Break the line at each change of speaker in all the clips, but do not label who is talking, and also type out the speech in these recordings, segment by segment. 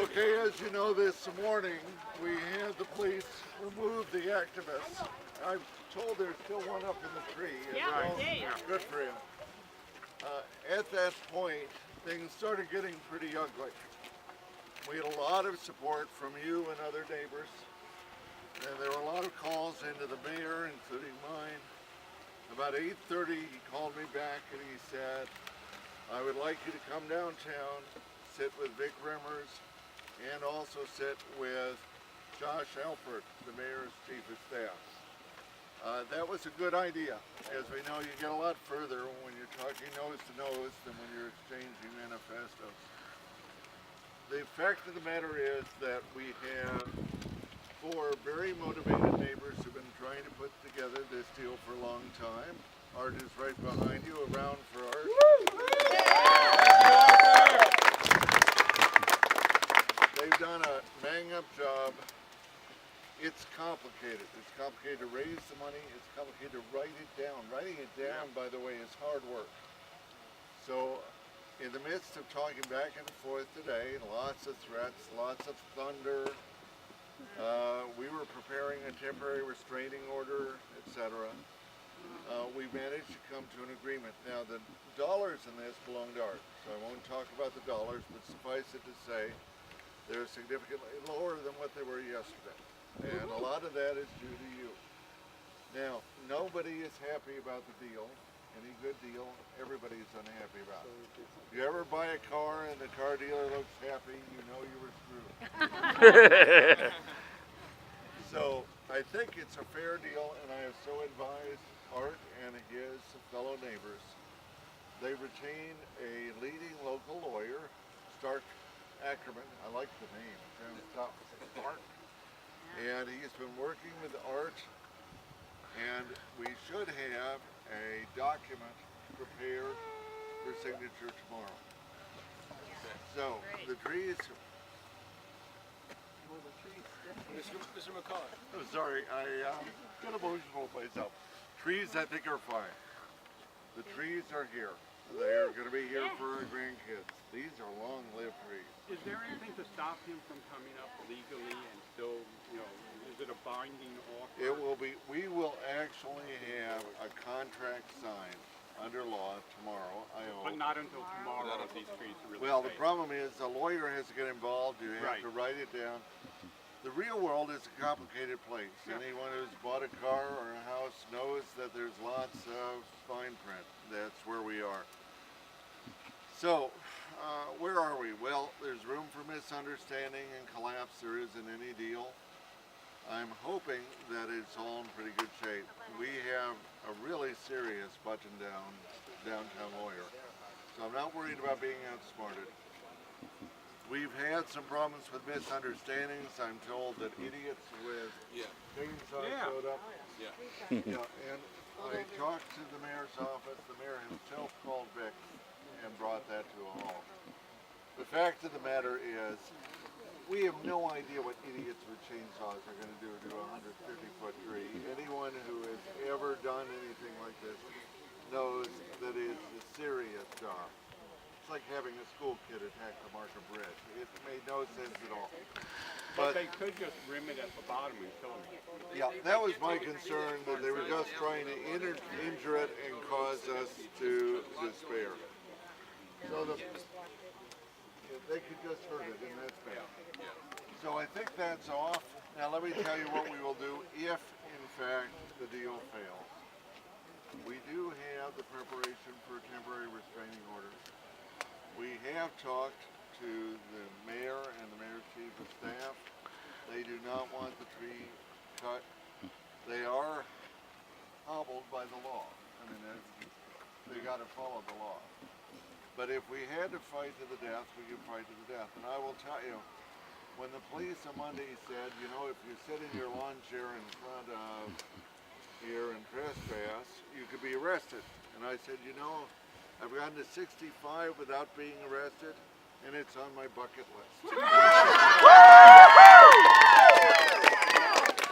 Okay, as you know, this morning we had the police remove the activists. I'm told there's still one up in the tree.
Yeah,
Well,
Dave.
good for him. At that point, things started getting pretty ugly. We had a lot of support from you and other neighbors, and there were a lot of calls into the mayor, including mine. About 8:30, he called me back and he said, I would like you to come downtown, sit with Vic Rimmers, and also sit with Josh Alpert, the mayor's chief of staff. That was a good idea. As we know, you get a lot further when you're talking nose to nose than when you're exchanging manifestos. The fact of the matter is that we have four very motivated neighbors who've been trying to put together this deal for a long time. Art is right behind you. A round for Art. They've done a bang-up job. It's complicated. It's complicated to raise the money. It's complicated to write it down. Writing it down, by the way, is hard work. So, in the midst of talking back and forth today, lots of threats, lots of thunder, we were preparing a temporary restraining order, etc. We managed to come to an agreement. Now, the dollars in this belong to Art, so I won't talk about the dollars, but suffice it to say, they're significantly lower than what they were yesterday. And a lot of that is due to you. Now, nobody is happy about the deal. Any good deal, everybody's unhappy about it. If you ever buy a car and the car dealer looks happy, you know you were screwed. So, I think it's a fair deal, and I have so advised Art and his fellow neighbors. They retain a leading local lawyer, Stark Ackerman. I like the name. It sounds tough. Stark. And he's been working with Art, and we should have a document prepared for signature tomorrow. So, the trees...
Mr. McCall.
Oh, sorry, I got emotional myself. Trees, I think, are fine. The trees are here. They're going to be here for our grandkids. These are long-lived trees.
Is there anything to stop him from coming up legally and still, is it a binding offer?
It will be, we will actually have a contract signed under law tomorrow, I hope.
But not until tomorrow if these trees are really
Well, the
safe.
problem is the lawyer has to get involved. You have
Right.
to write it down. The real world is a complicated place.
Yeah.
Anyone who's bought a car or a house knows that there's lots of fine print. That's where we are. So, where are we? Well, there's room for misunderstanding and collapse. There isn't any deal. I'm hoping that it's all in pretty good shape. We have a really serious buttoned down downtown lawyer. So I'm not worried about being outsmarted. We've had some problems with misunderstandings. I'm told that idiots with chainsaws showed up. Yeah, and I talked to the mayor's office. The mayor himself called Vic and brought that to a halt. The fact of the matter is, we have no idea what idiots with chainsaws are going to do to a 150-foot tree. Anyone who has ever done anything like this knows that it's a serious job. It's like having a school kid attack the Markham Bridge. It made no sense at all.
But they could just rim it at the bottom and kill him.
Yeah, that was my concern, that they were just trying to injure it and cause us to despair. So they could just hurt it, and that's bad. So I think that's off. Now let me tell you what we will do if, in fact, the deal fails. We do have the preparation for a temporary restraining order. We have talked to the mayor and the mayor's chief of staff. They do not want the tree cut. They are hobbled by the law. I mean, they got to follow the law. But if we had to fight to the death, we could fight to the death. And I will tell you, when the police on Monday said, you know, if you sit in your lawn chair in front of here and trespass, you could be arrested. And I said, you know, I've gotten to 65 without being arrested, and it's on my bucket list.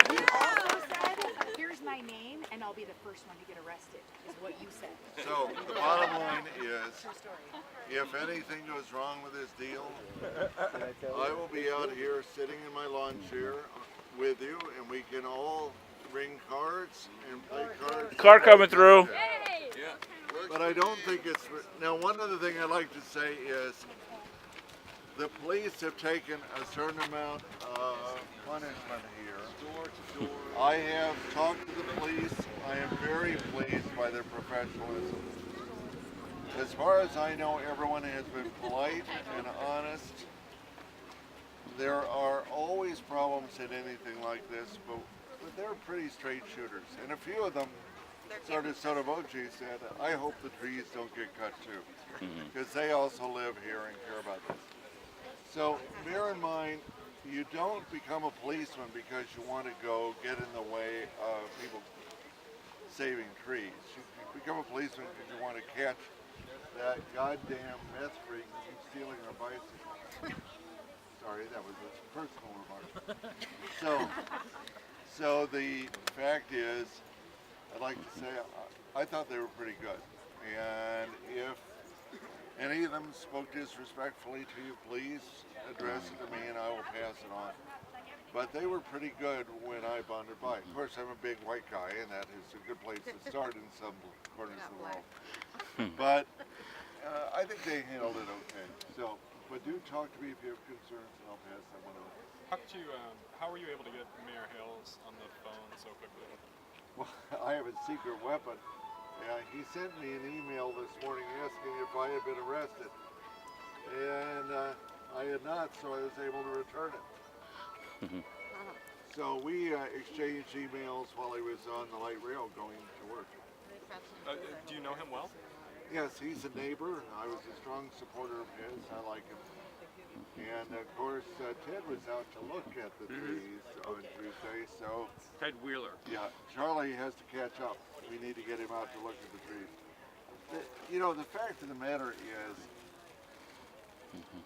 You also said, here's my name, and I'll be the first one to get arrested, is what you said.
So the bottom line is,
True story.
if anything goes wrong with this deal, I will be out here sitting in my lawn chair with you, and we can all bring cards and play cards.
Car coming through.
But I don't think it's, now one other thing I'd like to say is, the police have taken a certain amount of punishment here. I have talked to the police. I am very pleased by their professionalism. As far as I know, everyone has been polite and honest. There are always problems in anything like this, but they're pretty straight shooters. And a few of them, sort of Sotovoce said, I hope the trees don't get cut too, because they also live here and care about this. So bear in mind, you don't become a policeman because you want to go get in the way of people saving trees. You become a policeman because you want to catch that goddamn meth freak who keeps stealing our bicycles. Sorry, that was a personal remark. So the fact is, I'd like to say, I thought they were pretty good. And if any of them spoke disrespectfully to you, please address it to me and I will pass it on. But they were pretty good when I wandered by. Of course, I'm a big white guy, and that is a good place to start in some corners of the world. But I think they handled it okay. So, but do talk to me if you have concerns, and I'll pass that one on.
How were you able to get Mayor Hales on the phone so quickly?
Well, I have a secret weapon. He sent me an email this morning asking if I had been arrested. And I had not, so I was able to return it. So we exchanged emails while he was on the light rail going to work.
Do you know him well?
Yes, he's a neighbor. I was a strong supporter of his. I like him. And of course, Ted was out to look at the trees on Tuesday, so
Ted Wheeler.
yeah, Charlie has to catch up. We need to get him out to look at the trees. You know, the fact of the matter is,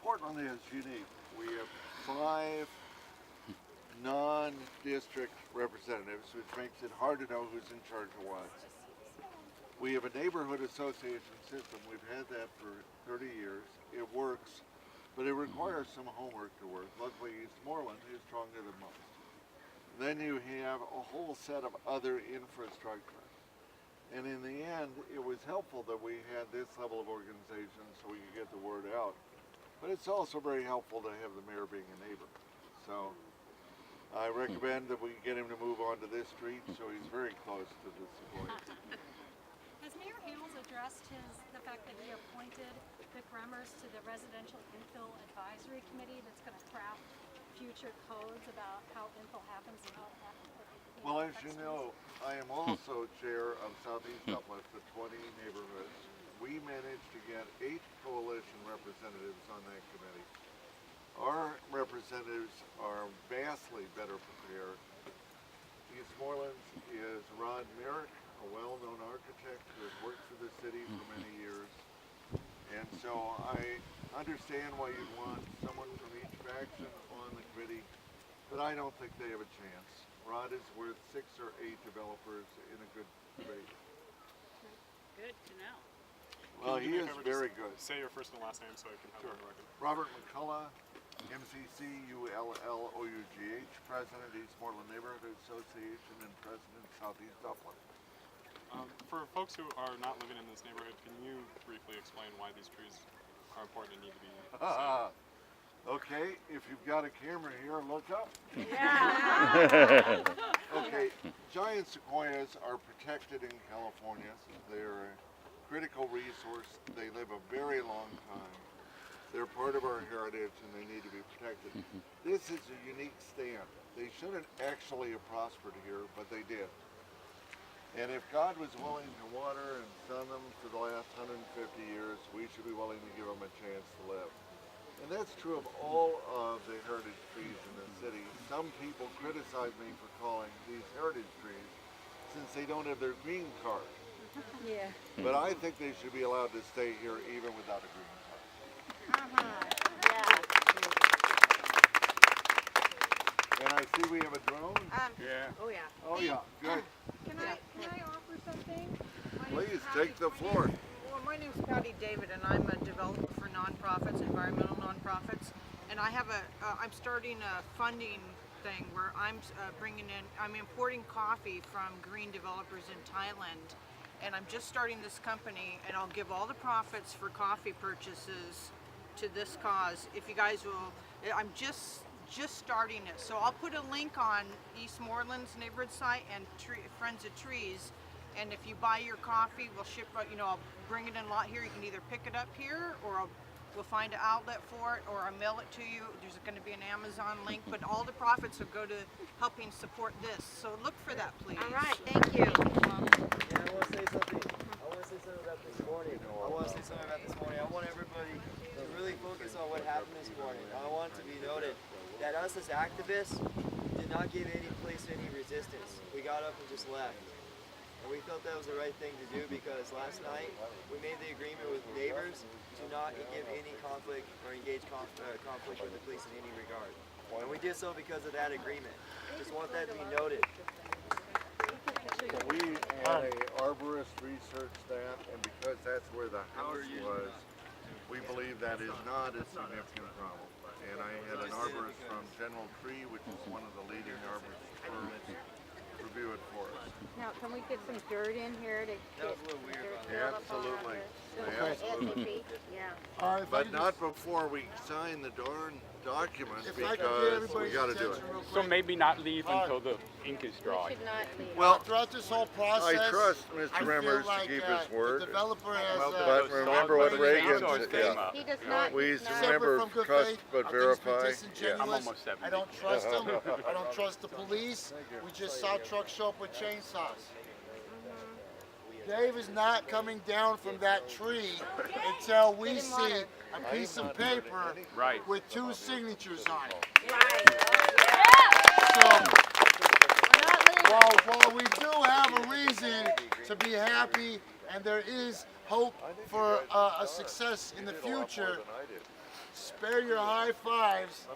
Portland is unique. We have 5 non-district representatives, which makes it hard to know who's in charge of what. We have a neighborhood association system. We've had that for 30 years. It works, but it requires some homework to work. Luckily, Eastmoreland is stronger than most. Then you have a whole set of other infrastructure. And in the end, it was helpful that we had this level of organization so we could get the word out. But it's also very helpful to have the mayor being a neighbor. So I recommend that we get him to move on to this street so he's very close to the Sequoia.
Has Mayor Hales addressed the fact that he appointed Vic Remmers to the Residential Infill Advisory Committee that's going to craft future codes about how infill happens and how it happens?
Well, as you know, I am also chair of Southeast Uplift, the 20 neighborhoods. We managed to get 8 coalition representatives on that committee. Our representatives are vastly better prepared. Eastmoreland is Rod Merrick, a well-known architect who has worked for the city for many years. And so I understand why you'd want someone from each faction on the committee, but I don't think they have a chance. Rod is worth 6 or 8 developers in a good debate.
Good to know.
Well,
Can you
he
do me
is
a favor,
very
just
good.
Say your first and last name so I can have it on the record.
Robert McCullough, MCCULLOUGH, President, Eastmoreland Neighborhood Association, and President, Southeast Uplift.
For folks who are not living in this neighborhood, can you briefly explain why these trees are important and need to be saved?
Okay, if you've got a camera here, look up.
Yeah.
Okay, giant sequoias are protected in California. They're a critical resource. They live a very long time. They're part of our heritage and they need to be protected. This is a unique stand. They shouldn't actually have prospered here, but they did. And if God was willing to water and sun them for the last 150 years, we should be willing to give them a chance to live. And that's true of all of the heritage trees in the city. Some people criticize me for calling these heritage trees since they don't have their green card.
Yeah.
But I think they should be allowed to stay here even without a green card. And I see we have a drone.
Yeah.
Oh yeah.
Oh yeah, good.
Can I offer something?
Please take the floor.
Well, my name's Patty David, and I'm a developer for nonprofits, environmental nonprofits.
and I have I'm starting a funding thing where I'm I'm importing coffee from green developers in Thailand, and I'm just starting this company, and I'll give all the profits for coffee purchases to this cause. If you guys will, I'm just starting it, so I'll put a link on Eastmoreland's neighborhood site and Friends of Trees. And if you buy your coffee, we'll ship, I'll bring it in a lot here. You can either pick it up here, or we'll find an outlet for it, or I'll mail it to you. There's going to be an Amazon link, but all the profits will go to helping support this. So look for that, please.
All right, thank you.
Yeah, I want to say something. About this morning. I want everybody to really focus on what happened this morning. I want it to be noted that us as activists did not give any place to any resistance. We got up and just left. And we felt that was the right thing to do because last night we made the agreement with neighbors to not give any conflict or engage conflict with the police in any regard. And we did so because of that agreement. Just want that to be noted.
We had a arborist research that, and because that's where the house was, we believe that is not a significant problem. And I had an arborist from General Tree, which is one of the leading arborist firms, review it for us.
Now, can we get some dirt in here to
That was a little weird.
Absolutely. Absolutely.
Yeah.
But not before we sign the darn documents,
If I could get
because we
everybody's
gotta do it.
attention real
So
quick.
maybe not leave until the ink is dry.
Should not leave.
Well,
Throughout this whole
I
process,
trust
I
Mr.
feel
Remmers to
like,
keep
the
his word,
developer has,
but remember what Reagan said, yeah.
He does not.
We
he's
used to
not-
remember
separate from good
trust
faith,
but
I think it's been
verify.
disingenuous.
Yeah.
I'm almost 70.
I don't trust him. I don't trust the police. We just saw trucks show up with chainsaws. Dave is not coming down from that tree until we
Get him
see
water.
a piece of paper
Right.
with 2 signatures on it.
We're
So
not leaving.
while we do have a reason to be happy and there is hope for a success in the future, spare your high fives